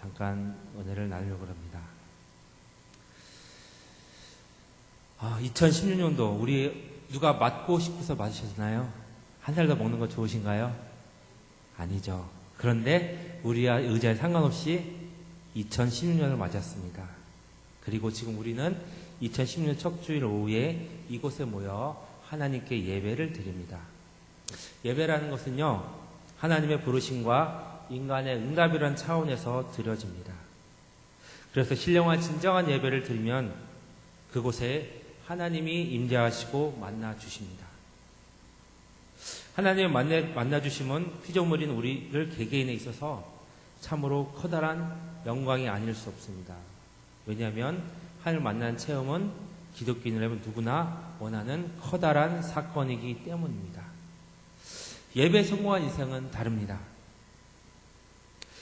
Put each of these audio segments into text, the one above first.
잠깐 은혜를 나누려고 합니다. 2016년도 우리 누가 맞고 싶어서 맞으셨나요? 한 살 더 먹는 거 좋으신가요? 아니죠. 그런데 우리와 의자에 상관없이 2016년을 맞았습니다. 그리고 지금 우리는 2016년 첫 주일 오후에 이곳에 모여 하나님께 예배를 드립니다. 예배라는 것은요, 하나님의 부르심과 인간의 응답이라는 차원에서 드려집니다. 그래서 신령한 진정한 예배를 드리면 그곳에 하나님이 임재하시고 만나 주십니다. 하나님의 만나 주심은 피조물인 우리를 개개인에 있어서 참으로 커다란 영광이 아닐 수 없습니다. 왜냐하면 하나님을 만난 체험은 기독교인이라면 누구나 원하는 커다란 사건이기 때문입니다. 예배에 성공한 인생은 다릅니다.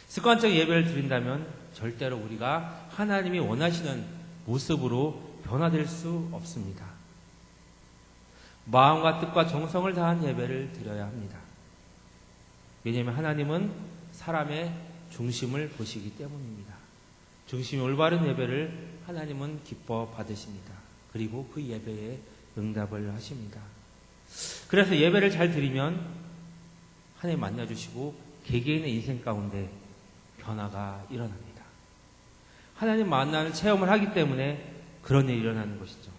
습관적 예배를 드린다면 절대로 우리가 하나님이 원하시는 모습으로 변화될 수 없습니다. 마음과 뜻과 정성을 다한 예배를 드려야 합니다. 왜냐하면 하나님은 사람의 중심을 보시기 때문입니다. 중심이 올바른 예배를 하나님은 기뻐 받으십니다. 그리고 그 예배에 응답을 하십니다. 그래서 예배를 잘 드리면 하나님 만나주시고 개개인의 인생 가운데 변화가 일어납니다. 하나님 만나는 체험을 하기 때문에 그런 일이 일어나는 것이죠.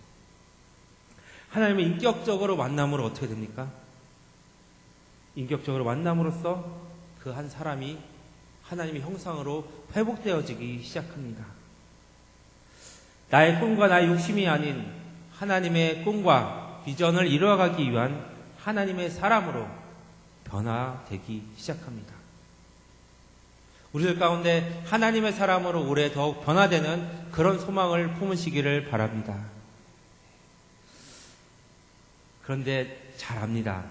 하나님의 인격적으로 만남으로 어떻게 됩니까? 인격적으로 만남으로써 그 한 사람이 하나님의 형상으로 회복되어지기 시작합니다. 나의 꿈과 나의 욕심이 아닌 하나님의 꿈과 비전을 이루어가기 위한 하나님의 사람으로 변화되기 시작합니다. 우리들 가운데 하나님의 사람으로 올해 더욱 변화되는 그런 소망을 품으시기를 바랍니다. 그런데 잘 압니다.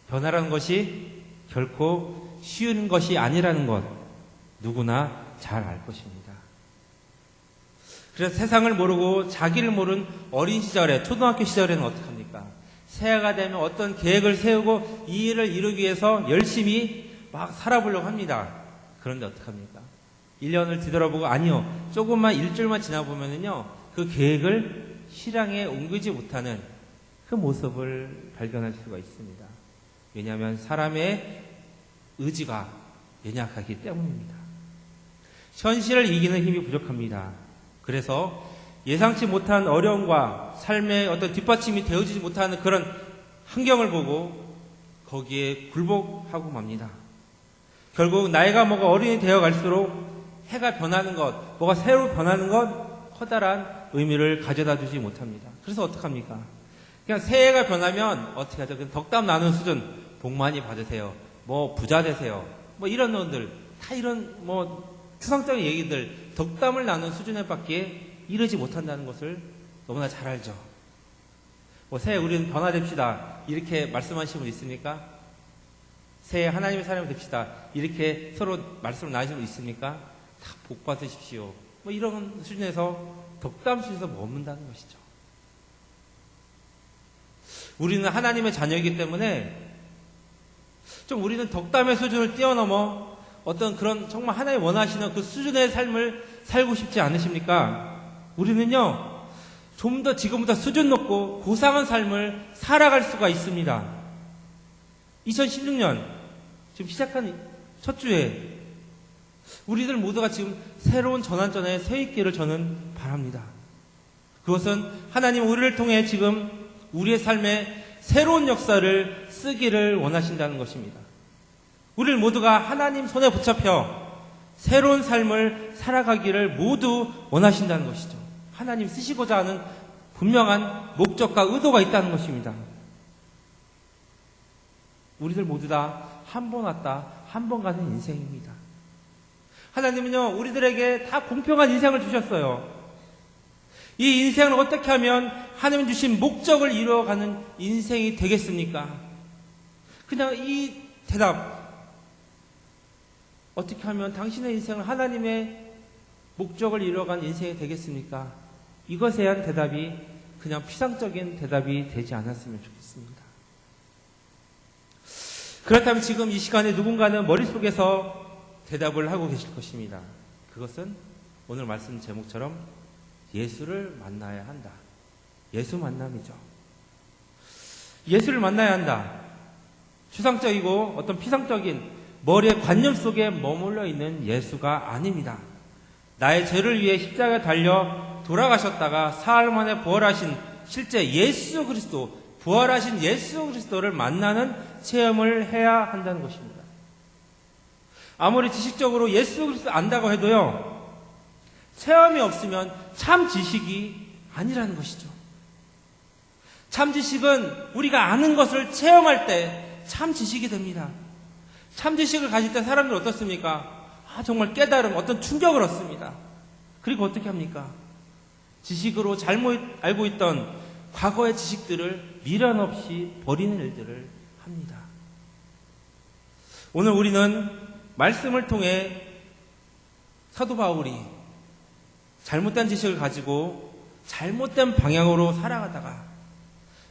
변화라는 것이 결코 쉬운 것이 아니라는 것 누구나 잘 알 것입니다. 그래서 세상을 모르고 자기를 모르는 어린 시절에 초등학교 시절에는 어떻게 합니까? 새해가 되면 어떤 계획을 세우고 이 일을 이루기 위해서 열심히 막 살아보려고 합니다. 그런데 어떡합니까? 1년을 뒤돌아보고 아니요. 조금만 일주일만 지나보면은요. 그 계획을 실행에 옮기지 못하는 그 모습을 발견할 수가 있습니다. 왜냐하면 사람의 의지가 연약하기 때문입니다. 현실을 이기는 힘이 부족합니다. 그래서 예상치 못한 어려움과 삶의 어떤 뒷받침이 되어지지 못하는 그런 환경을 보고 거기에 굴복하고 맙니다. 결국 나이가 먹어 어른이 되어 갈수록 해가 변하는 것, 뭐가 새로 변하는 것, 커다란 의미를 가져다 주지 못합니다. 그래서 어떡합니까? 그냥 새해가 변하면 어떻게 하죠? 그냥 덕담 나누는 수준, 복 많이 받으세요. 뭐 부자 되세요. 뭐 이런 놈들, 다 이런 뭐 추상적인 얘기들, 덕담을 나누는 수준에 밖에 이르지 못한다는 것을 너무나 잘 알죠. 뭐 새해 우리는 변화됩시다. 이렇게 말씀하시는 분 있습니까? 새해 하나님의 사람이 됩시다. 이렇게 서로 말씀을 나누시는 분 있습니까? 다 복 받으십시오. 뭐 이런 수준에서 덕담 수준에서 머문다는 것이죠. 우리는 하나님의 자녀이기 때문에 좀 우리는 덕담의 수준을 뛰어넘어 어떤 그런 정말 하나님 원하시는 그 수준의 삶을 살고 싶지 않으십니까? 우리는요, 좀 더 지금보다 수준 높고 고상한 삶을 살아갈 수가 있습니다. 2016년, 지금 시작한 첫 주에 우리들 모두가 지금 새로운 전환전에 서 있기를 저는 바랍니다. 그것은 하나님 우리를 통해 지금 우리의 삶에 새로운 역사를 쓰기를 원하신다는 것입니다. 우리를 모두가 하나님 손에 붙잡혀 새로운 삶을 살아가기를 모두 원하신다는 것이죠. 하나님 쓰시고자 하는 분명한 목적과 의도가 있다는 것입니다. 우리들 모두 다 한 번 왔다 한 번 가는 인생입니다. 하나님은요, 우리들에게 다 공평한 인생을 주셨어요. 이 인생을 어떻게 하면 하나님 주신 목적을 이루어가는 인생이 되겠습니까? 그냥 이 대답, 어떻게 하면 당신의 인생을 하나님의 목적을 이루어가는 인생이 되겠습니까? 이것에 대한 대답이 그냥 피상적인 대답이 되지 않았으면 좋겠습니다. 그렇다면 지금 이 시간에 누군가는 머릿속에서 대답을 하고 계실 것입니다. 그것은 오늘 말씀 제목처럼 예수를 만나야 한다. 예수 만남이죠. 예수를 만나야 한다. 추상적이고 어떤 피상적인 머리의 관념 속에 머물러 있는 예수가 아닙니다. 나의 죄를 위해 십자가에 달려 돌아가셨다가 사흘 만에 부활하신 실제 예수 그리스도, 부활하신 예수 그리스도를 만나는 체험을 해야 한다는 것입니다. 아무리 지식적으로 예수 그리스도 안다고 해도요, 체험이 없으면 참 지식이 아니라는 것이죠. 참 지식은 우리가 아는 것을 체험할 때 참 지식이 됩니다. 참 지식을 가질 때 사람들 어떻습니까? 정말 깨달음, 어떤 충격을 얻습니다. 그리고 어떻게 합니까? 지식으로 잘못 알고 있던 과거의 지식들을 미련 없이 버리는 일들을 합니다. 오늘 우리는 말씀을 통해 사도 바울이 잘못된 지식을 가지고 잘못된 방향으로 살아가다가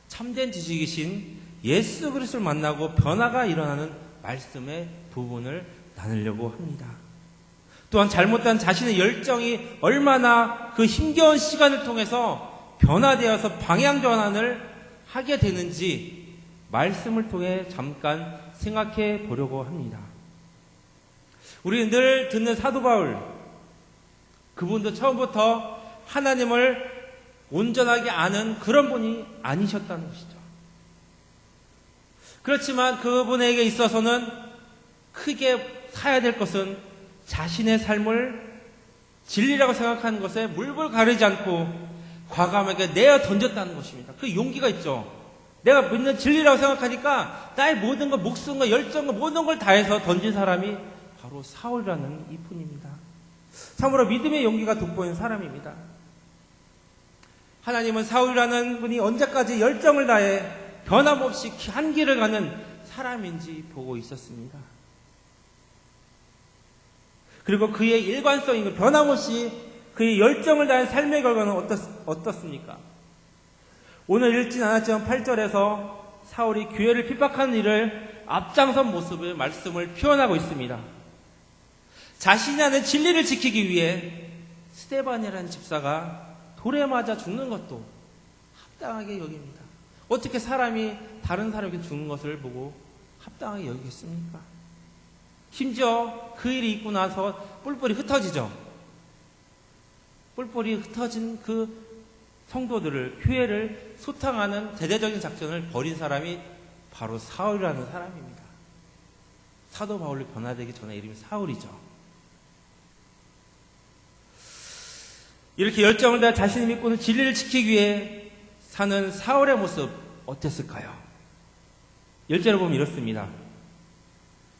참된 지식이신 예수 그리스도를 만나고 변화가 일어나는 말씀의 부분을 나누려고 합니다. 또한 잘못된 자신의 열정이 얼마나 그 힘겨운 시간을 통해서 변화되어서 방향 전환을 하게 되는지 말씀을 통해 잠깐 생각해 보려고 합니다. 우리는 늘 듣는 사도 바울, 그분도 처음부터 하나님을 온전하게 아는 그런 분이 아니셨다는 것이죠. 그렇지만 그분에게 있어서는 크게 사야 될 것은 자신의 삶을 진리라고 생각하는 것에 물불 가리지 않고 과감하게 내어 던졌다는 것입니다. 그 용기가 있죠. 내가 믿는 진리라고 생각하니까 나의 모든 것, 목숨과 열정과 모든 걸 다해서 던진 사람이 바로 사울이라는 이뿐입니다. 참으로 믿음의 용기가 돋보이는 사람입니다. 하나님은 사울이라는 분이 언제까지 열정을 다해 변함없이 한 길을 가는 사람인지 보고 있었습니다. 그리고 그의 일관성이 변함없이 그의 열정을 다한 삶의 결과는 어떻습니까? 오늘 읽진 않았지만 8절에서 사울이 교회를 핍박하는 일을 앞장선 모습의 말씀을 표현하고 있습니다. 자신이 하는 진리를 지키기 위해 스데반이라는 집사가 돌에 맞아 죽는 것도 합당하게 여깁니다. 어떻게 사람이 다른 사람에게 죽는 것을 보고 합당하게 여기겠습니까? 심지어 그 일이 있고 나서 뿔뿔이 흩어지죠. 뿔뿔이 흩어진 그 성도들을, 교회를 소탕하는 대대적인 작전을 벌인 사람이 바로 사울이라는 사람입니다. 사도 바울이 변화되기 전에 이름이 사울이죠. 이렇게 열정을 다해 자신이 믿고는 진리를 지키기 위해 사는 사울의 모습 어땠을까요? 1절을 보면 이렇습니다.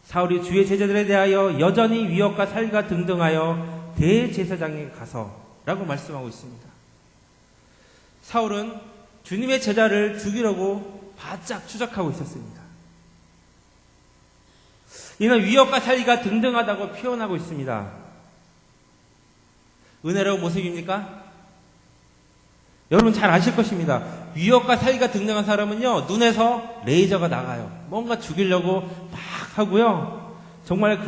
사울이 주의 제자들에 대하여 여전히 위협과 살과 등등하여 대제사장에게 가서 라고 말씀하고 있습니다. 사울은 주님의 제자를 죽이려고 바짝 추적하고 있었습니다. 이는 위협과 살기가 등등하다고 표현하고 있습니다. 은혜로운 모습입니까? 여러분 잘 아실 것입니다. 위협과 살기가 등등한 사람은요, 눈에서 레이저가 나가요. 뭔가 죽이려고 막 하고요. 정말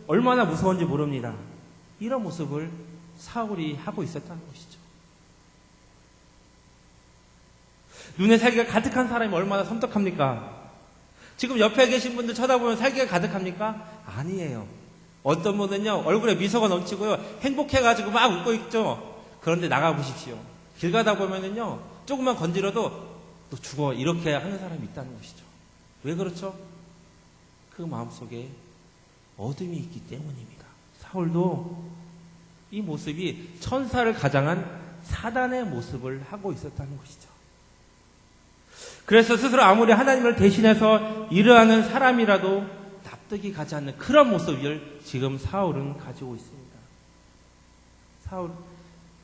얼마나 무서운지 모릅니다. 이런 모습을 사울이 하고 있었다는 것이죠. 눈에 살기가 가득한 사람이 얼마나 섬뜩합니까? 지금 옆에 계신 분들 쳐다보면 살기가 가득합니까? 아니에요. 어떤 분은요, 얼굴에 미소가 넘치고요, 행복해가지고 막 웃고 있죠. 그런데 나가보십시오. 길 가다 보면은요, 조금만 건드려도 또 죽어. 이렇게 하는 사람이 있다는 것이죠. 왜 그렇죠? 그 마음속에 어둠이 있기 때문입니다. 사울도 이 모습이 천사를 가장한 사단의 모습을 하고 있었다는 것이죠. 그래서 스스로 아무리 하나님을 대신해서 일을 하는 사람이라도 납득이 가지 않는 그런 모습을 지금 사울은 가지고 있습니다.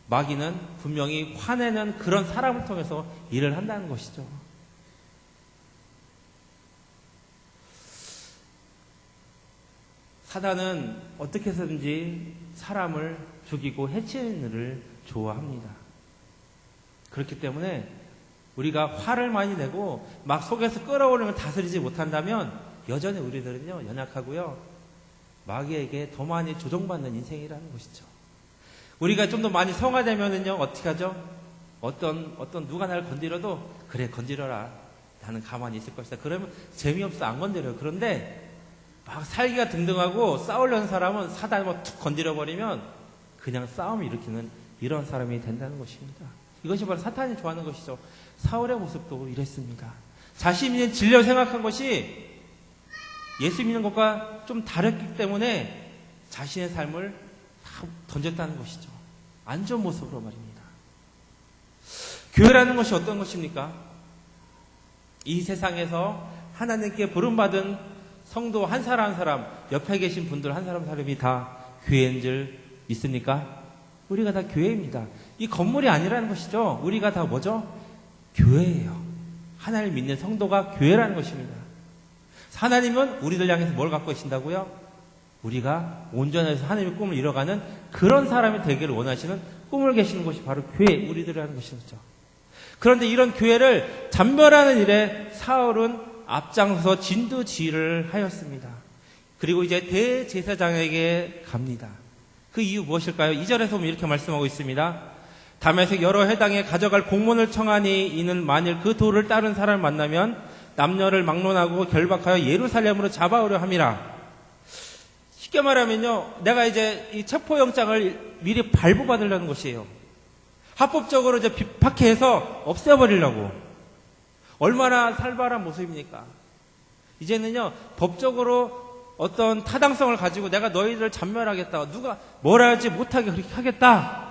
마귀는 분명히 화내는 그런 사람을 통해서 일을 한다는 것이죠. 사단은 어떻게 해서든지 사람을 죽이고 해치는 일을 좋아합니다. 그렇기 때문에 우리가 화를 많이 내고 막 속에서 끌어오르면 다스리지 못한다면 여전히 우리들은요, 연약하고요, 마귀에게 더 많이 조종받는 인생이라는 것이죠. 우리가 좀 더 많이 성화되면은요, 어떻게 하죠? 어떤 누가 나를 건드려도, 그래, 건드려라. 나는 가만히 있을 것이다. 그러면 재미없어, 안 건드려요. 그런데 막 살기가 등등하고 싸우려는 사람은 사단이 뭐 툭 건드려버리면 그냥 싸움을 일으키는 이런 사람이 된다는 것입니다. 이것이 바로 사탄이 좋아하는 것이죠. 사울의 모습도 이랬습니다. 자신이 진리를 생각한 것이 예수 믿는 것과 좀 다르기 때문에 자신의 삶을 다 던졌다는 것이죠. 안 좋은 모습으로 말입니다. 교회라는 것이 어떤 것입니까? 이 세상에서 하나님께 부름받은 성도 한 사람 한 사람, 옆에 계신 분들 한 사람 한 사람이 다 교회인 줄 믿습니까? 우리가 다 교회입니다. 이 건물이 아니라는 것이죠. 우리가 다 뭐죠? 교회예요. 하나님을 믿는 성도가 교회라는 것입니다. 하나님은 우리들 향해서 뭘 갖고 계신다고요? 우리가 온전해서 하나님의 꿈을 이뤄가는 그런 사람이 되기를 원하시는 꿈을 계시는 것이 바로 교회, 우리들이라는 것이죠. 그런데 이런 교회를 잔멸하는 일에 사울은 앞장서서 진두지휘를 하였습니다. 그리고 이제 대제사장에게 갑니다. 그 이유 무엇일까요? 2절에서 보면 이렇게 말씀하고 있습니다. 다메섹 여러 회당에 가져갈 공문을 청하니 이는 만일 그 도를 따른 사람을 만나면 남녀를 막론하고 결박하여 예루살렘으로 잡아오려 함이라. 쉽게 말하면요, 내가 이제 이 체포영장을 미리 발부받으려는 것이에요. 합법적으로 이제 박해해서 없애버리려고. 얼마나 살벌한 모습입니까? 이제는요, 법적으로 어떤 타당성을 가지고 내가 너희들을 잔멸하겠다. 누가 뭐라 하지 못하게 그렇게 하겠다.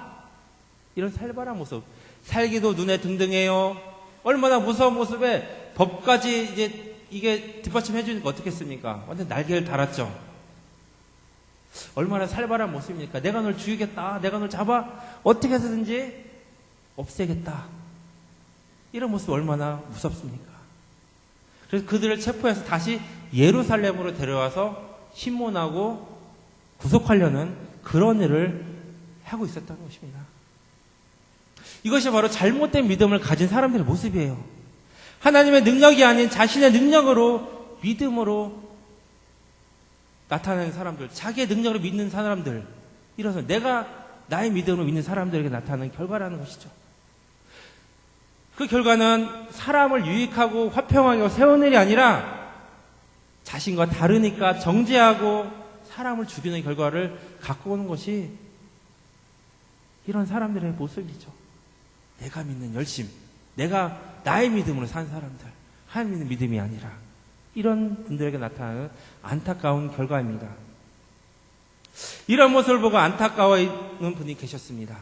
이런 살벌한 모습. 살기도 눈에 등등해요. 얼마나 무서운 모습에 법까지 이제 이게 뒷받침해 주니까 어떻겠습니까? 완전 날개를 달았죠. 얼마나 살벌한 모습입니까? 내가 널 죽이겠다. 내가 널 잡아 어떻게 해서든지 없애겠다. 이런 모습 얼마나 무섭습니까? 그래서 그들을 체포해서 다시 예루살렘으로 데려와서 신문하고 구속하려는 그런 일을 하고 있었다는 것입니다. 이것이 바로 잘못된 믿음을 가진 사람들의 모습이에요. 하나님의 능력이 아닌 자신의 능력으로, 믿음으로 나타나는 사람들, 자기의 능력으로 믿는 사람들, 이래서 내가 나의 믿음으로 믿는 사람들에게 나타나는 결과라는 것이죠. 그 결과는 사람을 유익하고 화평하게 세우는 일이 아니라 자신과 다르니까 정죄하고 사람을 죽이는 결과를 갖고 오는 것이 이런 사람들의 모습이죠. 내가 믿는 열심, 내가 나의 믿음으로 산 사람들, 하나님 믿는 믿음이 아니라 이런 분들에게 나타나는 안타까운 결과입니다. 이런 모습을 보고 안타까워하는 분이 계셨습니다.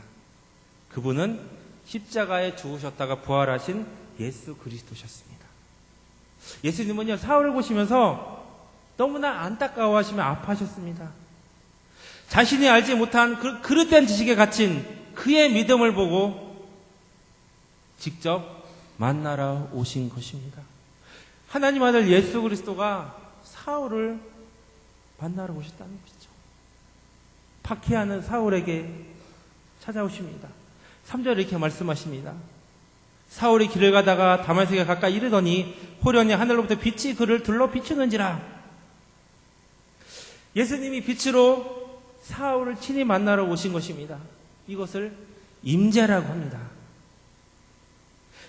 그분은 십자가에 죽으셨다가 부활하신 예수 그리스도셨습니다. 예수님은요, 사울을 보시면서 너무나 안타까워하시며 아파하셨습니다. 자신이 알지 못한 그 그릇된 지식에 갇힌 그의 믿음을 보고 직접 만나러 오신 것입니다. 하나님 아들 예수 그리스도가 사울을 만나러 오셨다는 것이죠. 박해하는 사울에게 찾아오십니다. 3절에 이렇게 말씀하십니다. 사울이 길을 가다가 다메섹에 가까이 이르더니 호련히 하늘로부터 빛이 그를 둘러 비추는지라. 예수님이 빛으로 사울을 친히 만나러 오신 것입니다. 이것을 임재라고 합니다.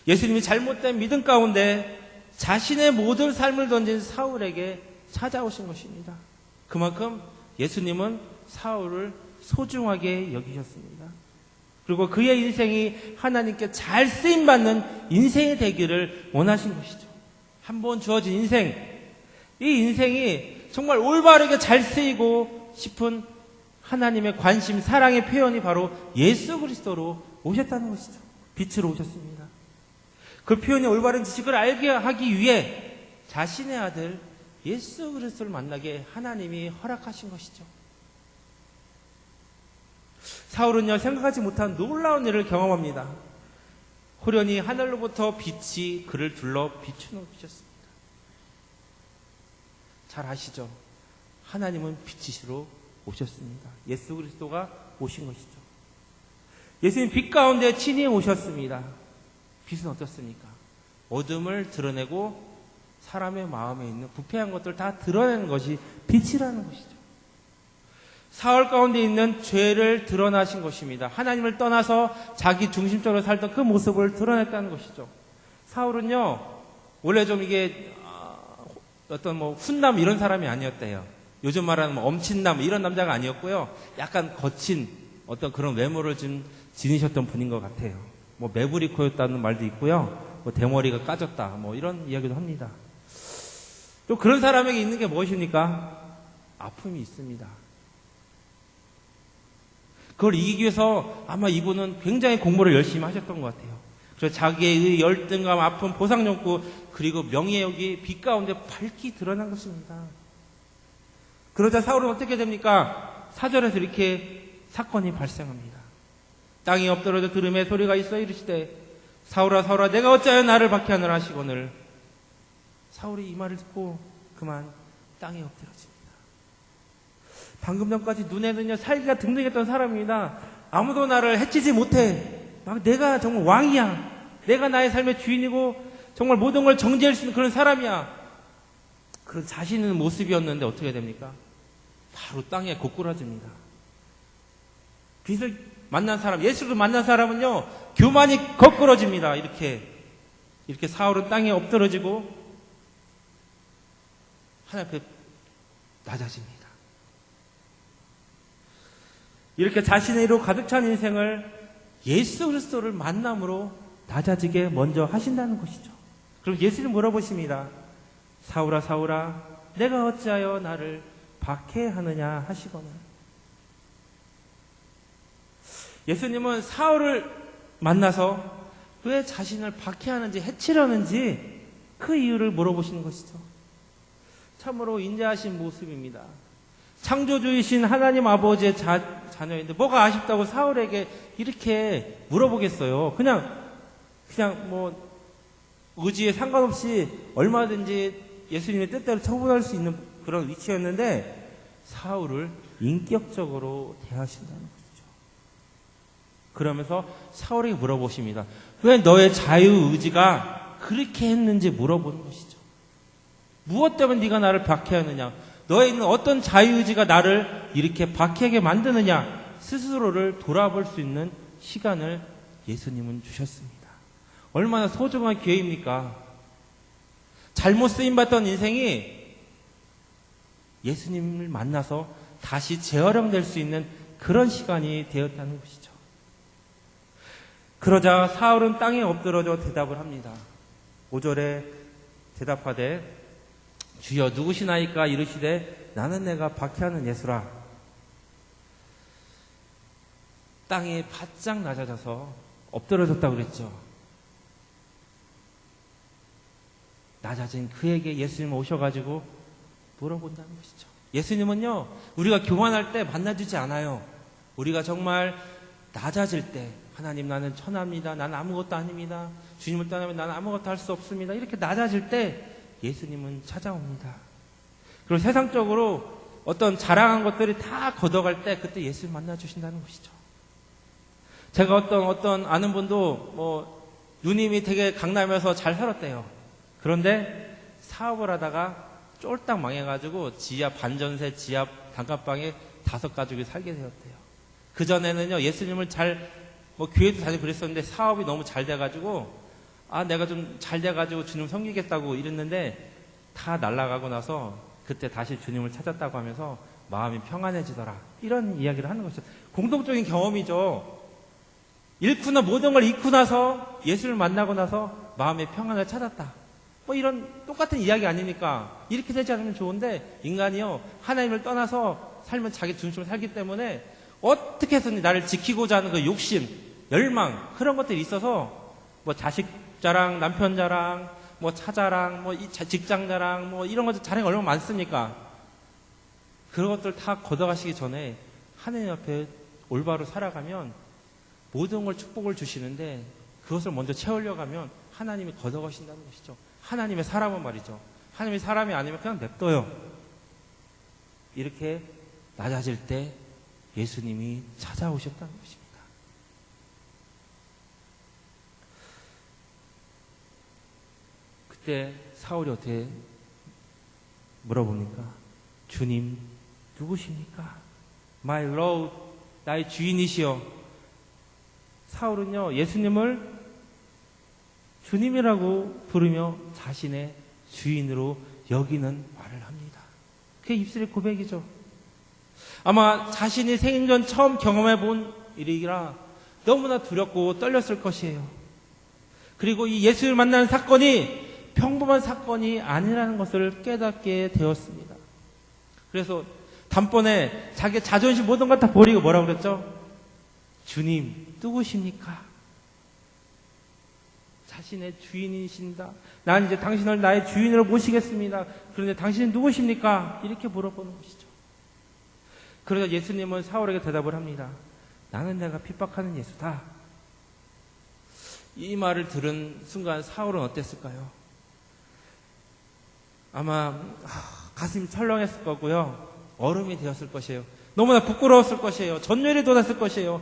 예수님이 잘못된 믿음 가운데 자신의 모든 삶을 던진 사울에게 찾아오신 것입니다. 그만큼 예수님은 사울을 소중하게 여기셨습니다. 그리고 그의 인생이 하나님께 잘 쓰임받는 인생이 되기를 원하신 것이죠. 한 번 주어진 인생, 이 인생이 정말 올바르게 잘 쓰이고 싶은 하나님의 관심, 사랑의 표현이 바로 예수 그리스도로 오셨다는 것이죠. 빛으로 오셨습니다. 그 표현이 올바른 지식을 알게 하기 위해 자신의 아들 예수 그리스도를 만나게 하나님이 허락하신 것이죠. 사울은요, 생각하지 못한 놀라운 일을 경험합니다. 호련히 하늘로부터 빛이 그를 둘러 비추는 빛이었습니다. 잘 아시죠? 하나님은 빛이시로 오셨습니다. 예수 그리스도가 오신 것이죠. 예수님 빛 가운데 친히 오셨습니다. 빛은 어떻습니까? 어둠을 드러내고 사람의 마음에 있는 부패한 것들을 다 드러내는 것이 빛이라는 것이죠. 사울 가운데 있는 죄를 드러나신 것입니다. 하나님을 떠나서 자기 중심적으로 살던 그 모습을 드러냈다는 것이죠. 사울은요, 원래 좀 이게 어떤 뭐 훈남 이런 사람이 아니었대요. 요즘 말하는 뭐 엄친남 이런 남자가 아니었고요. 약간 거친 어떤 그런 외모를 좀 지니셨던 분인 것 같아요. 뭐 매부리코였다는 말도 있고요. 뭐 대머리가 까졌다 뭐 이런 이야기도 합니다. 또 그런 사람에게 있는 게 무엇입니까? 아픔이 있습니다. 그걸 이기기 위해서 아마 이분은 굉장히 공부를 열심히 하셨던 것 같아요. 그래서 자기의 열등감, 아픔, 보상욕구, 그리고 명예욕이 빛 가운데 밝히 드러난 것입니다. 그러자 사울은 어떻게 됩니까? 4절에서 이렇게 사건이 발생합니다. 땅이 엎드러져 들음에 소리가 있어 이르시되 사울아 사울아 내가 어찌하여 나를 박해하느라 하시거늘. 사울이 이 말을 듣고 그만 땅에 엎드러집니다. 방금 전까지 눈에는요 살기가 등등했던 사람입니다. 아무도 나를 해치지 못해. 내가 정말 왕이야. 내가 나의 삶의 주인이고 정말 모든 걸 정지할 수 있는 그런 사람이야. 그런 자신 있는 모습이었는데 어떻게 됩니까? 바로 땅에 고꾸라집니다. 빛을 만난 사람, 예수를 만난 사람은요 교만이 거꾸러집니다. 이렇게 사울은 땅에 엎드러지고 하나님 앞에 낮아집니다. 이렇게 자신의 이로 가득 찬 인생을 예수 그리스도를 만남으로 낮아지게 먼저 하신다는 것이죠. 그럼 예수님 물어보십니다. 사울아 사울아 내가 어찌하여 나를 박해하느냐 하시거늘. 예수님은 사울을 만나서 왜 자신을 박해하는지 해치려는지 그 이유를 물어보시는 것이죠. 참으로 인자하신 모습입니다. 창조주이신 하나님 아버지의 자녀인데 뭐가 아쉽다고 사울에게 이렇게 물어보겠어요. 그냥 뭐 의지에 상관없이 얼마든지 예수님의 뜻대로 처분할 수 있는 그런 위치였는데 사울을 인격적으로 대하신다는 것이죠. 그러면서 사울에게 물어보십니다. 왜 너의 자유의지가 그렇게 했는지 물어보는 것이죠. 무엇 때문에 네가 나를 박해하느냐? 너에 있는 어떤 자유의지가 나를 이렇게 박해하게 만드느냐? 스스로를 돌아볼 수 있는 시간을 예수님은 주셨습니다. 얼마나 소중한 기회입니까? 잘못 쓰임받던 인생이 예수님을 만나서 다시 재활용될 수 있는 그런 시간이 되었다는 것이죠. 그러자 사울은 땅에 엎드러져 대답을 합니다. 5절에 대답하되 주여 누구시나이까 이르시되 나는 내가 박해하는 예수라. 땅에 바짝 낮아져서 엎드러졌다고 그랬죠. 낮아진 그에게 예수님 오셔가지고 물어본다는 것이죠. 예수님은요 우리가 교만할 때 만나주지 않아요. 우리가 정말 낮아질 때 하나님 나는 천하입니다. 나는 아무것도 아닙니다. 주님을 떠나면 나는 아무것도 할 수 없습니다. 이렇게 낮아질 때 예수님은 찾아옵니다. 그리고 세상적으로 어떤 자랑한 것들이 다 걷어갈 때 그때 예수님 만나주신다는 것이죠. 제가 어떤 아는 분도 뭐 누님이 되게 강남에서 잘 살았대요. 그런데 사업을 하다가 쫄딱 망해가지고 지하 반전세 지하 단칸방에 5가족이 살게 되었대요. 그전에는요 예수님을 뭐 교회도 다니고 그랬었는데 사업이 너무 잘 돼가지고 내가 좀 잘 돼가지고 주님 섬기겠다고 이랬는데 다 날아가고 나서 그때 다시 주님을 찾았다고 하면서 마음이 평안해지더라. 이런 이야기를 하는 것이죠. 공동적인 경험이죠. 모든 걸 잃고 나서 예수를 만나고 나서 마음의 평안을 찾았다. 뭐 이런 똑같은 이야기 아닙니까? 이렇게 되지 않으면 좋은데 인간이요 하나님을 떠나서 살면 자기 중심으로 살기 때문에 어떻게 해서든 나를 지키고자 하는 그 욕심, 열망 그런 것들이 있어서 뭐 자식 자랑, 남편 자랑, 뭐 차 자랑, 뭐 직장 자랑, 뭐 이런 것들 자랑이 얼마나 많습니까? 그런 것들 다 걷어가시기 전에 하나님 앞에 올바로 살아가면 모든 걸 축복을 주시는데 그것을 먼저 채우려고 하면 하나님이 걷어가신다는 것이죠. 하나님의 사람은 말이죠. 하나님의 사람이 아니면 그냥 냅둬요. 이렇게 낮아질 때 예수님이 찾아오셨다는 것입니다. 그때 사울이 어떻게 물어봅니까? 주님 누구십니까? My Lord, 나의 주인이시여. 사울은요, 예수님을 주님이라고 부르며 자신의 주인으로 여기는 말을 합니다. 그게 입술의 고백이죠. 아마 자신이 생전 처음 경험해 본 일이라 너무나 두렵고 떨렸을 것이에요. 그리고 이 예수를 만나는 사건이 평범한 사건이 아니라는 것을 깨닫게 되었습니다. 그래서 단번에 자기 자존심 모든 걸 다 버리고 뭐라고 그랬죠? 주님, 누구십니까? 자신의 주인이신다. 난 이제 당신을 나의 주인으로 모시겠습니다. 그런데 당신은 누구십니까? 이렇게 물어보는 것이죠. 그러자 예수님은 사울에게 대답을 합니다. 나는 내가 핍박하는 예수다. 이 말을 들은 순간 사울은 어땠을까요? 아마 가슴이 철렁했을 거고요. 얼음이 되었을 것이에요. 너무나 부끄러웠을 것이에요. 전율이 돋았을 것이에요.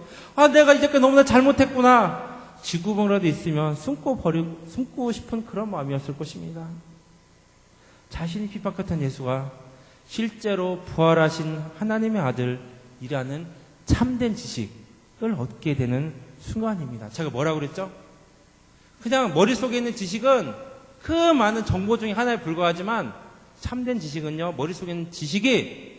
내가 이제까지 너무나 잘못했구나. 쥐구멍이라도 있으면 숨고 싶은 그런 마음이었을 것입니다. 자신이 핍박했던 예수가 실제로 부활하신 하나님의 아들이라는 참된 지식을 얻게 되는 순간입니다. 제가 뭐라고 그랬죠? 그냥 머릿속에 있는 지식은 그 많은 정보 중에 하나에 불과하지만 참된 지식은요, 머릿속에 있는 지식이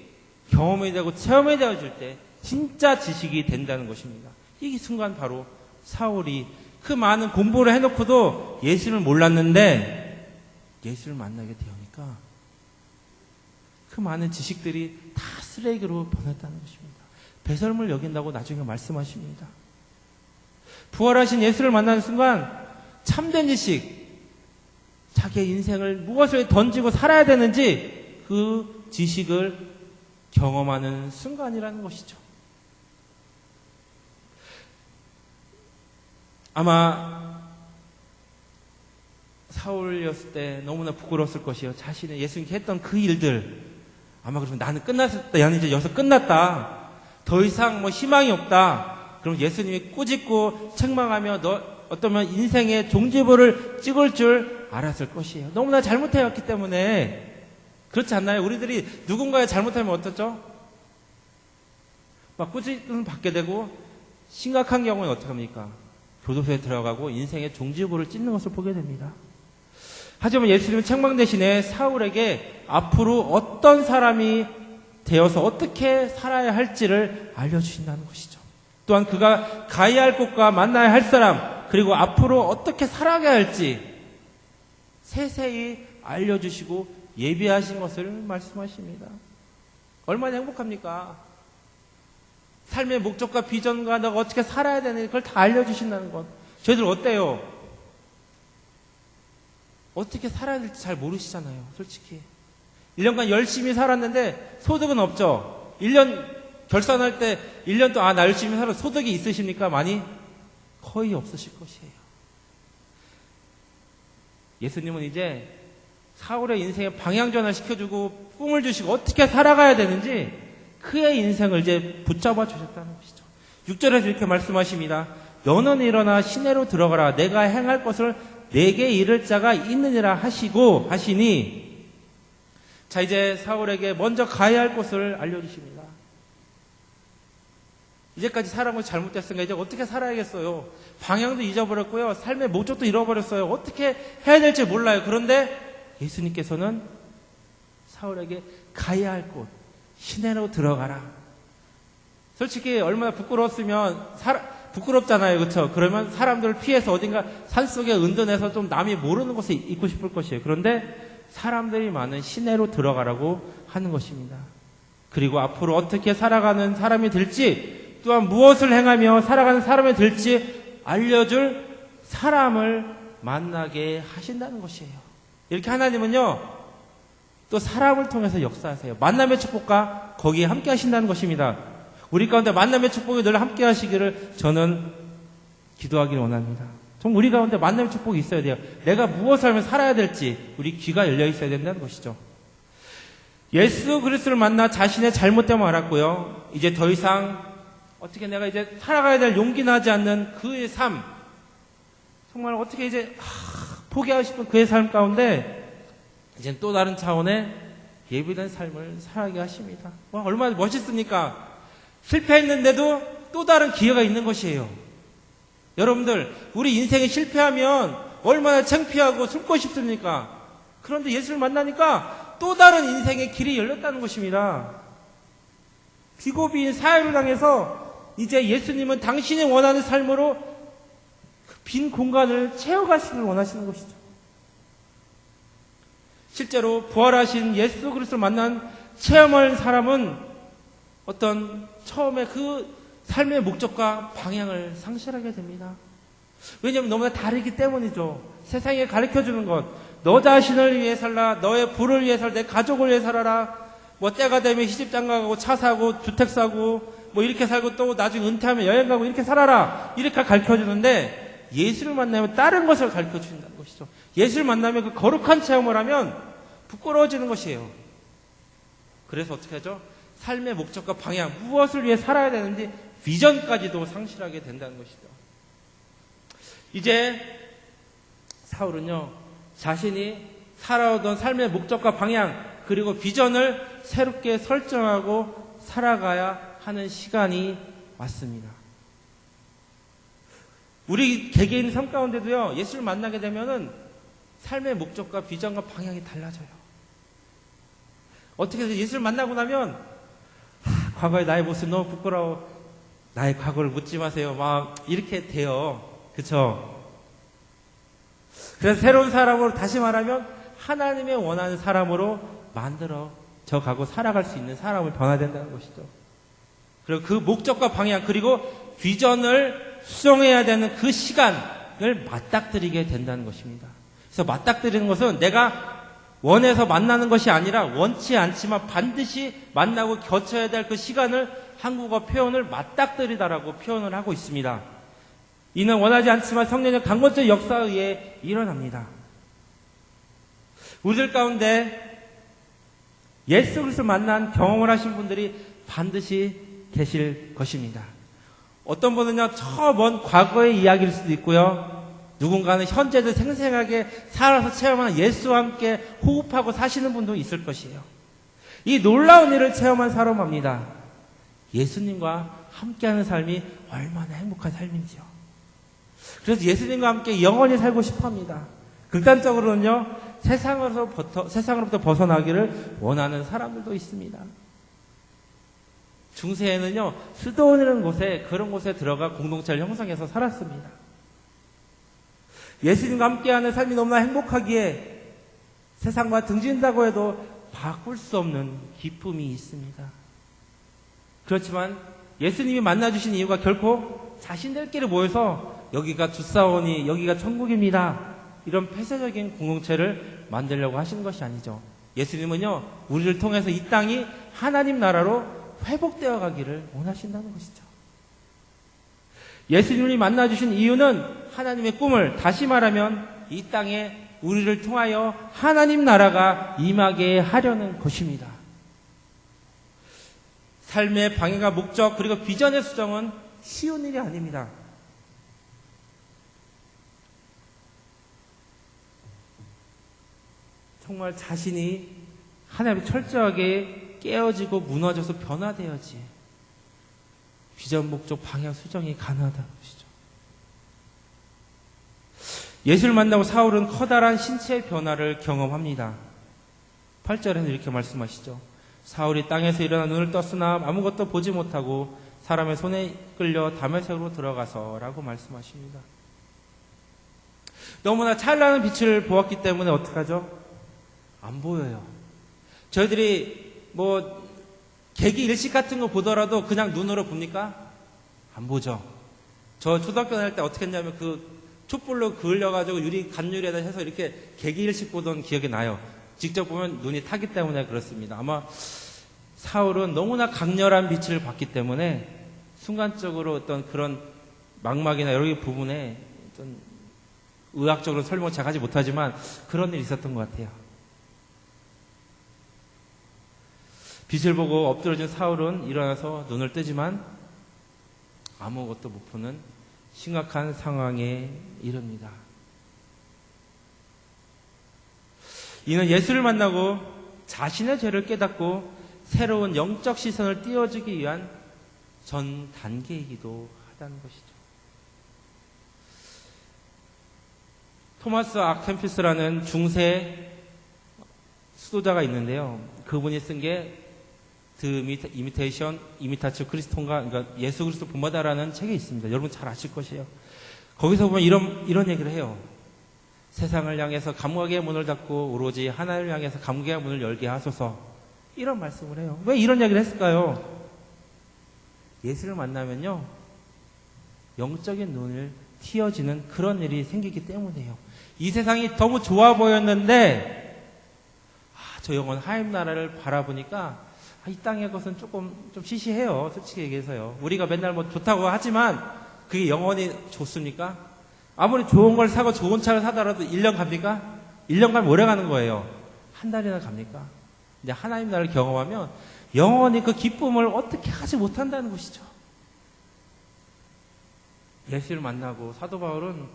경험이 되고 체험이 되어질 때 진짜 지식이 된다는 것입니다. 이 순간 바로 사울이 그 많은 공부를 해놓고도 예수를 몰랐는데 예수를 만나게 되니까 그 많은 지식들이 다 쓰레기로 변했다는 것입니다. 배설물 여긴다고 나중에 말씀하십니다. 부활하신 예수를 만나는 순간 참된 지식, 자기의 인생을 무엇을 던지고 살아야 되는지 그 지식을 경험하는 순간이라는 것이죠. 아마 사울이었을 때 너무나 부끄러웠을 것이에요. 자신의 예수님께 했던 그 일들, 아마 그러면 나는 끝났다. 나는 이제 여기서 끝났다. 더 이상 희망이 없다. 그럼 예수님이 꾸짖고 책망하며 어떠면 인생의 종지부를 찍을 줄 알았을 것이에요. 너무나 잘못해왔기 때문에. 그렇지 않나요? 우리들이 누군가의 잘못하면 어떻죠? 막 꾸짖음을 받게 되고 심각한 경우는 어떻게 합니까? 교도소에 들어가고 인생의 종지부를 찢는 것을 보게 됩니다. 하지만 예수님은 책망 대신에 사울에게 앞으로 어떤 사람이 되어서 어떻게 살아야 할지를 알려주신다는 것이죠. 또한 그가 가야 할 곳과 만나야 할 사람, 그리고 앞으로 어떻게 살아가야 할지 세세히 알려주시고 예비하신 것을 말씀하십니다. 얼마나 행복합니까? 삶의 목적과 비전과 너가 어떻게 살아야 되는지 그걸 다 알려주신다는 것. 저희들 어때요? 어떻게 살아야 될지 잘 모르시잖아요. 솔직히 1년간 열심히 살았는데 소득은 없죠. 1년 결산할 때 1년 동안 나 열심히 살아 소득이 있으십니까? 많이? 거의 없으실 것이에요. 예수님은 이제 사울의 인생에 방향전환을 시켜주고 꿈을 주시고 어떻게 살아가야 되는지 그의 인생을 이제 붙잡아 주셨다는 것이죠. 6절에서 이렇게 말씀하십니다. 너는 일어나 시내로 들어가라. 내가 행할 것을 내게 이를 자가 있느니라 하시니 자 이제 사울에게 먼저 가야 할 곳을 알려주십니다. 이제까지 살아온 것이 잘못됐으니까 이제 어떻게 살아야겠어요. 방향도 잊어버렸고요. 삶의 목적도 잃어버렸어요. 어떻게 해야 될지 몰라요. 그런데 예수님께서는 사울에게 가야 할 곳, 시내로 들어가라. 솔직히 얼마나 부끄러웠으면 부끄럽잖아요. 그렇죠? 그러면 사람들을 피해서 어딘가 산속에 은둔해서 좀 남이 모르는 곳에 있고 싶을 것이에요. 그런데 사람들이 많은 시내로 들어가라고 하는 것입니다. 그리고 앞으로 어떻게 살아가는 사람이 될지 또한 무엇을 행하며 살아가는 사람이 될지 알려줄 사람을 만나게 하신다는 것이에요. 이렇게 하나님은요 또 사람을 통해서 역사하세요. 만남의 축복과 거기에 함께 하신다는 것입니다. 우리 가운데 만남의 축복이 늘 함께 하시기를 저는 기도하기를 원합니다. 좀 우리 가운데 만남의 축복이 있어야 돼요. 내가 무엇을 하면 살아야 될지 우리 귀가 열려 있어야 된다는 것이죠. 예수 그리스도를 만나 자신의 잘못됨을 알았고요. 이제 더 이상 어떻게 내가 이제 살아가야 될 용기 나지 않는 그의 삶, 정말 어떻게 이제 포기하고 싶은 그의 삶 가운데 이제 또 다른 차원의 예비된 삶을 살아가게 하십니다. 와, 얼마나 멋있습니까? 실패했는데도 또 다른 기회가 있는 것이에요. 여러분들, 우리 인생에 실패하면 얼마나 창피하고 숨고 싶습니까? 그런데 예수를 만나니까 또 다른 인생의 길이 열렸다는 것입니다. 비고비인 사회를 당해서 이제 예수님은 당신이 원하는 삶으로 그 빈 공간을 채워가시길 원하시는 것이죠. 실제로 부활하신 예수 그리스도를 만난 체험할 사람은 어떤 처음에 그 삶의 목적과 방향을 상실하게 됩니다. 왜냐하면 너무나 다르기 때문이죠. 세상에 가르쳐주는 것, 너 자신을 위해 살라, 너의 부를 위해 살라, 내 가족을 위해 살아라, 뭐 때가 되면 시집장가 가고 차 사고 주택 사고 뭐 이렇게 살고 또 나중에 은퇴하면 여행 가고 이렇게 살아라, 이렇게 가르쳐주는데 예수를 만나면 다른 것을 가르쳐준다는 것이죠. 예수를 만나면 그 거룩한 체험을 하면 부끄러워지는 것이에요. 그래서 어떻게 하죠? 삶의 목적과 방향, 무엇을 위해 살아야 되는지 비전까지도 상실하게 된다는 것이죠. 이제 사울은요, 자신이 살아오던 삶의 목적과 방향 그리고 비전을 새롭게 설정하고 살아가야 하는 시간이 왔습니다. 우리 개개인 삶 가운데도요, 예수를 만나게 되면은 삶의 목적과 비전과 방향이 달라져요. 어떻게 해서 예수를 만나고 나면 과거의 나의 모습 너무 부끄러워, 나의 과거를 묻지 마세요, 막 이렇게 돼요. 그쵸? 그래서 새로운 사람으로, 다시 말하면 하나님의 원하는 사람으로 만들어져 가고 살아갈 수 있는 사람을 변화된다는 것이죠. 그리고 그 목적과 방향 그리고 비전을 수정해야 되는 그 시간을 맞닥뜨리게 된다는 것입니다. 그래서 맞닥뜨리는 것은 내가 원해서 만나는 것이 아니라 원치 않지만 반드시 만나고 겹쳐야 될 그 시간을 한국어 표현을 맞닥뜨리다라고 표현을 하고 있습니다. 이는 원하지 않지만 성령의 강권적 역사에 의해 일어납니다. 우리들 가운데 예수 그리스도를 만난 경험을 하신 분들이 반드시 계실 것입니다. 어떤 분은요, 저 먼 과거의 이야기일 수도 있고요. 누군가는 현재도 생생하게 살아서 체험하는 예수와 함께 호흡하고 사시는 분도 있을 것이에요. 이 놀라운 일을 체험한 사람입니다. 예수님과 함께하는 삶이 얼마나 행복한 삶인지요. 그래서 예수님과 함께 영원히 살고 싶어합니다. 극단적으로는요, 세상으로부터 벗어나기를 원하는 사람들도 있습니다. 중세에는요, 수도원이라는 곳에, 그런 곳에 들어가 공동체를 형성해서 살았습니다. 예수님과 함께하는 삶이 너무나 행복하기에 세상과 등진다고 해도 바꿀 수 없는 기쁨이 있습니다. 그렇지만 예수님이 만나주신 이유가 결코 자신들끼리 모여서 여기가 주사원이, 여기가 천국입니다, 이런 폐쇄적인 공동체를 만들려고 하시는 것이 아니죠. 예수님은요, 우리를 통해서 이 땅이 하나님 나라로 회복되어 가기를 원하신다는 것이죠. 예수님이 만나주신 이유는 하나님의 꿈을, 다시 말하면 이 땅에 우리를 통하여 하나님 나라가 임하게 하려는 것입니다. 삶의 방향과 목적 그리고 비전의 수정은 쉬운 일이 아닙니다. 정말 자신이 하나님을 철저하게 깨어지고 무너져서 변화되어야지 비전, 목적, 방향 수정이 가능하다는 것이죠. 예수를 만나고 사울은 커다란 신체의 변화를 경험합니다. 8절에는 이렇게 말씀하시죠. 사울이 땅에서 일어나 눈을 떴으나 아무것도 보지 못하고 사람의 손에 끌려 다메섹으로 들어가서 라고 말씀하십니다. 너무나 찬란한 빛을 보았기 때문에 어떡하죠? 안 보여요. 저희들이 뭐 계기 일식 같은 거 보더라도 그냥 눈으로 봅니까? 안 보죠. 저 초등학교 다닐 때 어떻게 했냐면 그 촛불로 그을려가지고 간유리에다 해서 이렇게 계기 일식 보던 기억이 나요. 직접 보면 눈이 타기 때문에 그렇습니다. 아마 사울은 너무나 강렬한 빛을 봤기 때문에 순간적으로 어떤 그런 망막이나 여러 개 부분에 어떤 의학적으로 설명 잘 하지 못하지만 그런 일이 있었던 것 같아요. 빛을 보고 엎드러진 사울은 일어나서 눈을 뜨지만 아무것도 못 보는 심각한 상황에 이릅니다. 이는 예수를 만나고 자신의 죄를 깨닫고 새로운 영적 시선을 띄워주기 위한 전 단계이기도 하다는 것이죠. 토마스 아켄피스라는 중세 수도자가 있는데요. 그분이 쓴 게 The Imitatio Christon가, 그러니까 예수 그리스도 본받아라는 책이 있습니다. 여러분 잘 아실 것이에요. 거기서 보면 이런 얘기를 해요. 세상을 향해서 감각의 문을 닫고 오로지 하나님을 향해서 감각의 문을 열게 하소서. 이런 말씀을 해요. 왜 이런 얘기를 했을까요? 예수를 만나면요, 영적인 눈을 틔어지는 그런 일이 생기기 때문이에요. 이 세상이 너무 좋아 보였는데, 저 영원 하나님 나라를 바라보니까 이 땅의 것은 좀 시시해요. 솔직히 얘기해서요. 우리가 맨날 뭐 좋다고 하지만 그게 영원히 좋습니까? 아무리 좋은 걸 사고 좋은 차를 사더라도 1년 갑니까? 1년 가면 오래 가는 거예요. 한 달이나 갑니까? 근데 하나님 나라를 경험하면 영원히 그 기쁨을 어떻게 하지 못한다는 것이죠. 예수를 만나고 사도 바울은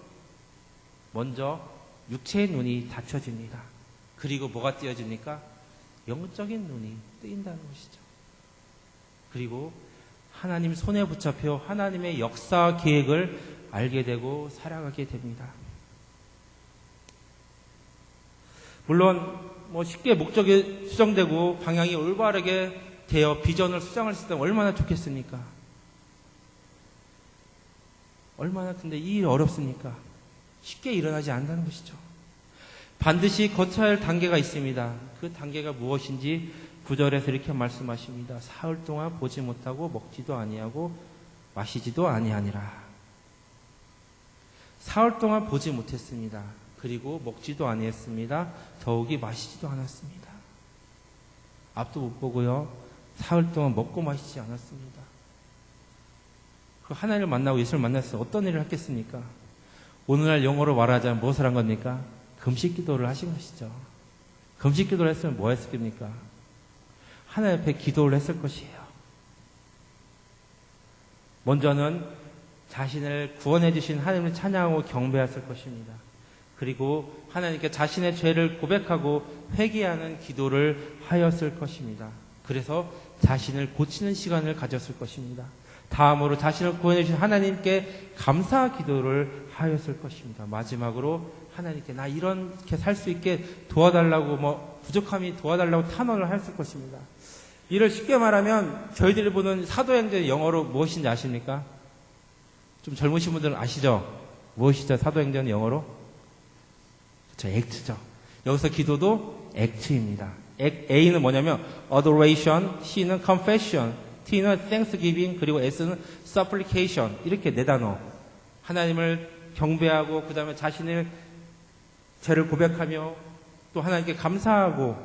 먼저 육체의 눈이 닫혀집니다. 그리고 뭐가 띄어집니까? 영적인 눈이 뜨인다는 것이죠. 그리고 하나님 손에 붙잡혀 하나님의 역사 계획을 알게 되고 살아가게 됩니다. 물론 뭐 쉽게 목적이 수정되고 방향이 올바르게 되어 비전을 수정할 수 있다면 얼마나 좋겠습니까? 얼마나 근데 이 일이 어렵습니까? 쉽게 일어나지 않는다는 것이죠. 반드시 거쳐야 할 단계가 있습니다. 그 단계가 무엇인지 9절에서 이렇게 말씀하십니다. 사흘 동안 보지 못하고 먹지도 아니하고 마시지도 아니하니라. 사흘 동안 보지 못했습니다. 그리고 먹지도 아니했습니다. 더욱이 마시지도 않았습니다. 앞도 못 보고요. 사흘 동안 먹고 마시지 않았습니다. 그 하나님을 만나고 예수를 만났을 때 어떤 일을 했겠습니까? 오늘날 영어로 말하자면 무엇을 한 겁니까? 금식 기도를 하신 것이죠. 금식 기도를 했으면 뭐 했습니까? 하나님 앞에 기도를 했을 것이에요. 먼저는 자신을 구원해 주신 하나님을 찬양하고 경배했을 것입니다. 그리고 하나님께 자신의 죄를 고백하고 회개하는 기도를 하였을 것입니다. 그래서 자신을 고치는 시간을 가졌을 것입니다. 다음으로 자신을 구원해 주신 하나님께 감사 기도를 하였을 것입니다. 마지막으로 하나님께 나 이렇게 살 수 있게 도와달라고 부족함이 도와달라고 탄원을 하였을 것입니다. 이를 쉽게 말하면 저희들이 보는 사도행전의 영어로 무엇인지 아십니까? 좀 젊으신 분들은 아시죠? 무엇이죠? 사도행전의 영어로? 그렇죠. 액트죠. 여기서 기도도 액트입니다. A는 뭐냐면 adoration, C는 confession, T는 thanksgiving, 그리고 S는 supplication. 이렇게 네 단어. 하나님을 경배하고 그 다음에 자신의 죄를 고백하며 또 하나님께 감사하고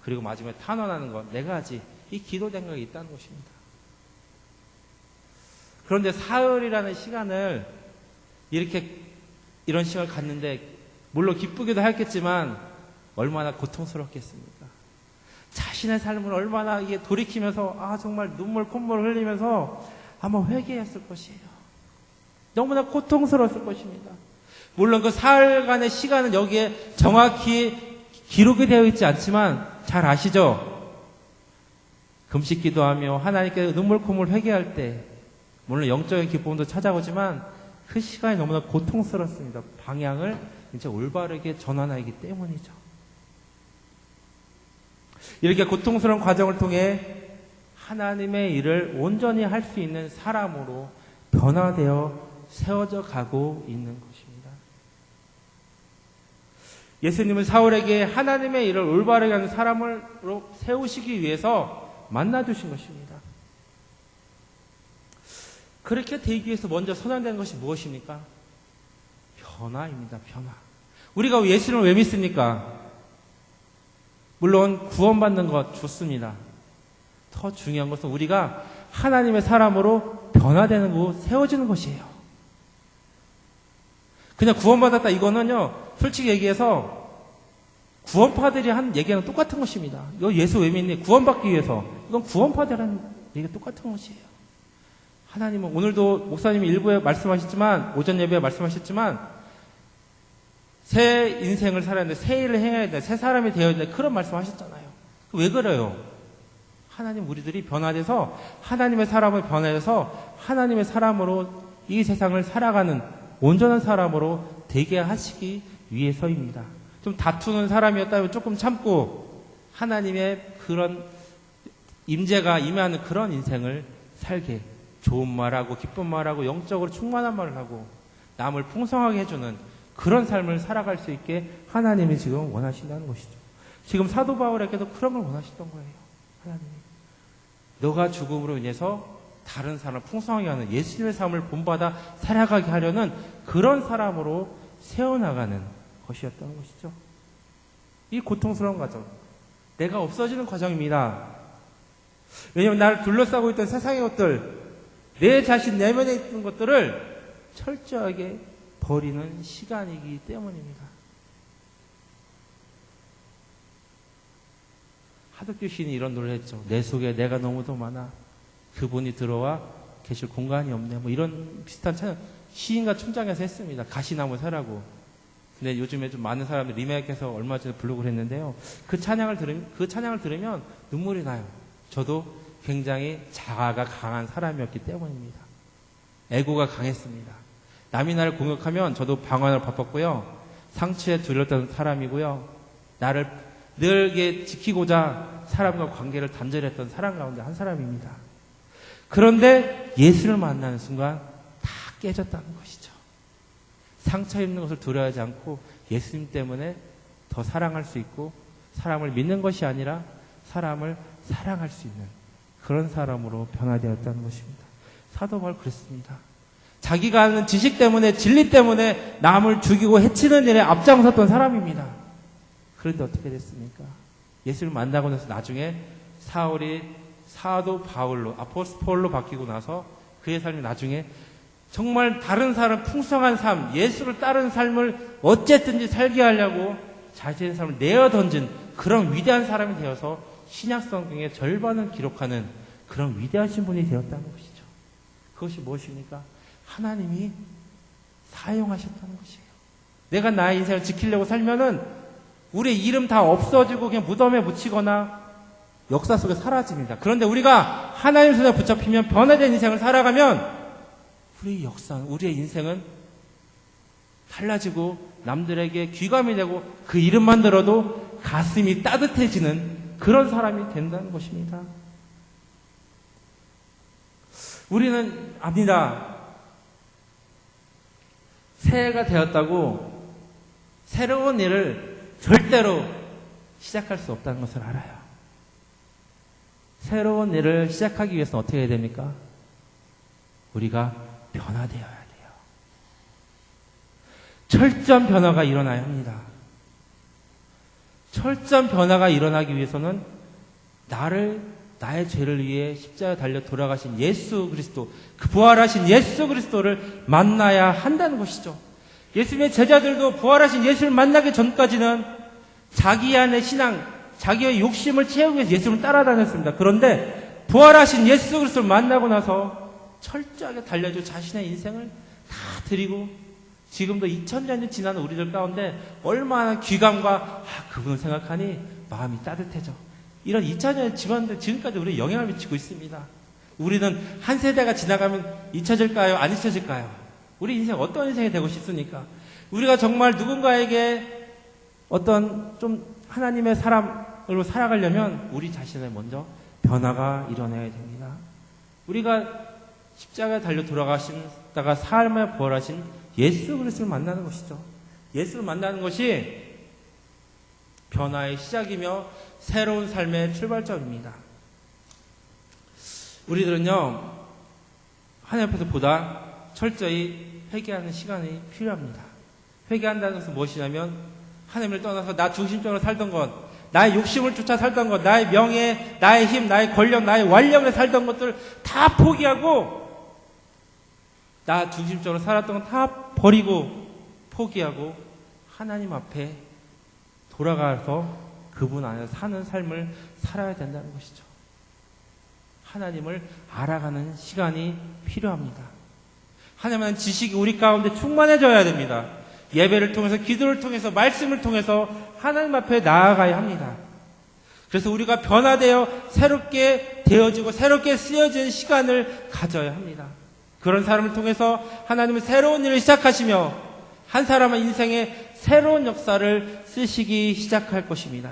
그리고 마지막에 탄원하는 것. 네 가지. 이 기도 생각이 있다는 것입니다. 그런데 사흘이라는 시간을 이런 시간을 갖는데 물론 기쁘기도 했겠지만 얼마나 고통스럽겠습니까? 자신의 삶을 얼마나 돌이키면서 정말 눈물 콧물 흘리면서 아마 회개했을 것이에요. 너무나 고통스러웠을 것입니다. 물론 그 사흘간의 시간은 여기에 정확히 기록이 되어 있지 않지만 잘 아시죠? 금식 기도하며 하나님께 눈물 콧물 회개할 때 물론 영적인 기쁨도 찾아오지만 그 시간이 너무나 고통스럽습니다. 방향을 이제 올바르게 전환하기 때문이죠. 이렇게 고통스러운 과정을 통해 하나님의 일을 온전히 할 수 있는 사람으로 변화되어 세워져 가고 있는 것입니다. 예수님은 사울에게 하나님의 일을 올바르게 하는 사람으로 세우시기 위해서 만나주신 것입니다. 그렇게 되기 위해서 먼저 선언되는 것이 무엇입니까? 변화입니다. 변화. 우리가 예수님을 왜 믿습니까? 물론 구원받는 것 좋습니다. 더 중요한 것은 우리가 하나님의 사람으로 변화되는 것, 세워지는 것이에요. 그냥 구원받았다 이거는요, 솔직히 얘기해서 구원파들이 한 얘기랑 똑같은 것입니다. 이거 예수 왜 믿니? 구원받기 위해서. 이건 구원파들이라는 얘기가 똑같은 것이에요. 하나님은 오늘도 목사님이 일부에 말씀하셨지만, 오전 예배에 말씀하셨지만, 새 인생을 살아야 돼, 새 일을 해야 돼, 새 사람이 되어야 돼, 그런 말씀 하셨잖아요. 왜 그래요? 하나님 우리들이 변화돼서 하나님의 사람을 변화해서 하나님의 사람으로 이 세상을 살아가는 온전한 사람으로 되게 하시기 위해서입니다. 좀 다투는 사람이었다면 조금 참고 하나님의 그런 임재가 임하는 그런 인생을 살게, 좋은 말하고 기쁜 말하고 영적으로 충만한 말을 하고 남을 풍성하게 해주는 그런 삶을 살아갈 수 있게 하나님이 지금 원하신다는 것이죠. 지금 사도 바울에게도 그런 걸 원하셨던 거예요. 하나님이 너가 죽음으로 인해서 다른 사람을 풍성하게 하는 예수님의 삶을 본받아 살아가게 하려는 그런 사람으로 세워나가는 것이었던 것이죠. 이 고통스러운 과정, 내가 없어지는 과정입니다. 왜냐하면 나를 둘러싸고 있던 세상의 것들, 내 자신 내면에 있는 것들을 철저하게 버리는 시간이기 때문입니다. 하덕규 시인이 이런 노래를 했죠. 내 속에 내가 너무도 많아 그분이 들어와 계실 공간이 없네. 뭐 이런 비슷한 찬양 시인과 춤장에서 했습니다. 가시나무 새라고. 근데 요즘에 좀 많은 사람들이 리메이크해서 얼마 전에 블로그를 했는데요. 그 찬양을 들으면 눈물이 나요. 저도 굉장히 자아가 강한 사람이었기 때문입니다. 에고가 강했습니다. 남이 나를 공격하면 저도 방어를 바빴고요. 상처에 둘렸던 사람이고요. 나를 늘 지키고자 사람과 관계를 단절히 했던 사람 가운데 한 사람입니다. 그런데 예수를 만나는 순간 다 깨졌다는 것이죠. 상처 입는 것을 두려워하지 않고 예수님 때문에 더 사랑할 수 있고 사람을 믿는 것이 아니라 사람을 사랑할 수 있는 그런 사람으로 변화되었다는 것입니다. 사도 바울 그랬습니다. 자기가 아는 지식 때문에 진리 때문에 남을 죽이고 해치는 일에 앞장섰던 사람입니다. 그런데 어떻게 됐습니까? 예수를 만나고 나서 나중에 사울이 사도 바울로 아포스톨로 바뀌고 나서 그의 삶이 나중에 정말 다른 사람 풍성한 삶, 예수를 따르는 삶을 어쨌든지 살게 하려고 자신의 삶을 내어 던진 그런 위대한 사람이 되어서 신약 성경의 절반을 기록하는 그런 위대하신 분이 되었다는 것이죠. 그것이 무엇입니까? 하나님이 사용하셨다는 것이에요. 내가 나의 인생을 지키려고 살면은 우리의 이름 다 없어지고 그냥 무덤에 묻히거나 역사 속에 사라집니다. 그런데 우리가 하나님 손에 붙잡히면 변화된 인생을 살아가면 우리의 역사는, 우리의 인생은 달라지고 남들에게 귀감이 되고 그 이름만 들어도 가슴이 따뜻해지는 그런 사람이 된다는 것입니다. 우리는 압니다. 새해가 되었다고 새로운 일을 절대로 시작할 수 없다는 것을 알아요. 새로운 일을 시작하기 위해서는 어떻게 해야 됩니까? 우리가 변화되어야 돼요. 철저한 변화가 일어나야 합니다. 철저한 변화가 일어나기 위해서는 나의 죄를 위해 십자가에 달려 돌아가신 예수 그리스도, 그 부활하신 예수 그리스도를 만나야 한다는 것이죠. 예수님의 제자들도 부활하신 예수를 만나기 전까지는 자기 안의 신앙, 자기의 욕심을 채우기 위해서 예수를 따라다녔습니다. 그런데 부활하신 예수 그리스도를 만나고 나서 철저하게 달려주고 자신의 인생을 다 드리고 지금도 2000년이 지난 우리들 가운데 얼마나 귀감과 그분을 생각하니 마음이 따뜻해져. 이런 2000년이 지났는데 지금까지 우리에 영향을 미치고 있습니다. 우리는 한 세대가 지나가면 잊혀질까요? 안 잊혀질까요? 우리 인생 어떤 인생이 되고 싶습니까? 우리가 정말 누군가에게 어떤 좀 하나님의 사람으로 살아가려면 우리 자신을 먼저 변화가 일어나야 됩니다. 우리가 십자가에 달려 돌아가신다가 삶에 부활하신 예수 그리스도를 만나는 것이죠. 예수를 만나는 것이 변화의 시작이며 새로운 삶의 출발점입니다. 우리들은요, 하나님 앞에서 보다 철저히 회개하는 시간이 필요합니다. 회개한다는 것은 무엇이냐면 하나님을 떠나서 나 중심적으로 살던 것, 나의 욕심을 쫓아 살던 것, 나의 명예, 나의 힘, 나의 권력, 나의 완력에 살던 것들 다 포기하고 나 중심적으로 살았던 것 다 버리고 포기하고 하나님 앞에 돌아가서 그분 안에서 사는 삶을 살아야 된다는 것이죠. 하나님을 알아가는 시간이 필요합니다. 하나님은 지식이 우리 가운데 충만해져야 됩니다. 예배를 통해서, 기도를 통해서, 말씀을 통해서 하나님 앞에 나아가야 합니다. 그래서 우리가 변화되어 새롭게 되어지고 새롭게 쓰여지는 시간을 가져야 합니다. 그런 사람을 통해서 하나님은 새로운 일을 시작하시며 한 사람의 인생에 새로운 역사를 쓰시기 시작할 것입니다.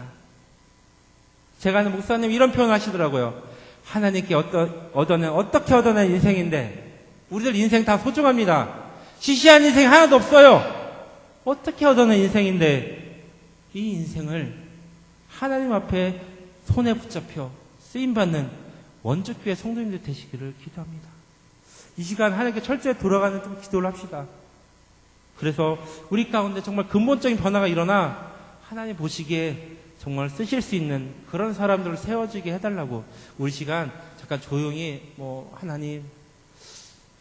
제가 아는 목사님 이런 표현을 하시더라고요. 하나님께 어떻게 얻어낸 인생인데 우리들 인생 다 소중합니다. 시시한 인생 하나도 없어요. 어떻게 얻어낸 인생인데 이 인생을 하나님 앞에 손에 붙잡혀 쓰임받는 원주교회 성도님들 되시기를 기도합니다. 이 시간 하나님께 철저히 돌아가는 좀 기도를 합시다. 그래서 우리 가운데 정말 근본적인 변화가 일어나 하나님 보시기에 정말 쓰실 수 있는 그런 사람들을 세워지게 해달라고 우리 시간 잠깐 조용히 하나님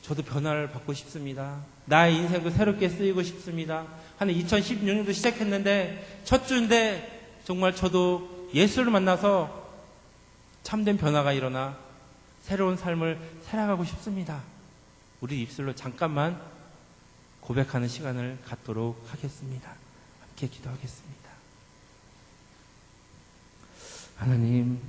저도 변화를 받고 싶습니다. 나의 인생도 새롭게 쓰이고 싶습니다. 한 2016년도 시작했는데 첫 주인데 정말 저도 예수를 만나서 참된 변화가 일어나 새로운 삶을 살아가고 싶습니다. 우리 입술로 잠깐만 고백하는 시간을 갖도록 하겠습니다. 함께 기도하겠습니다. 하나님,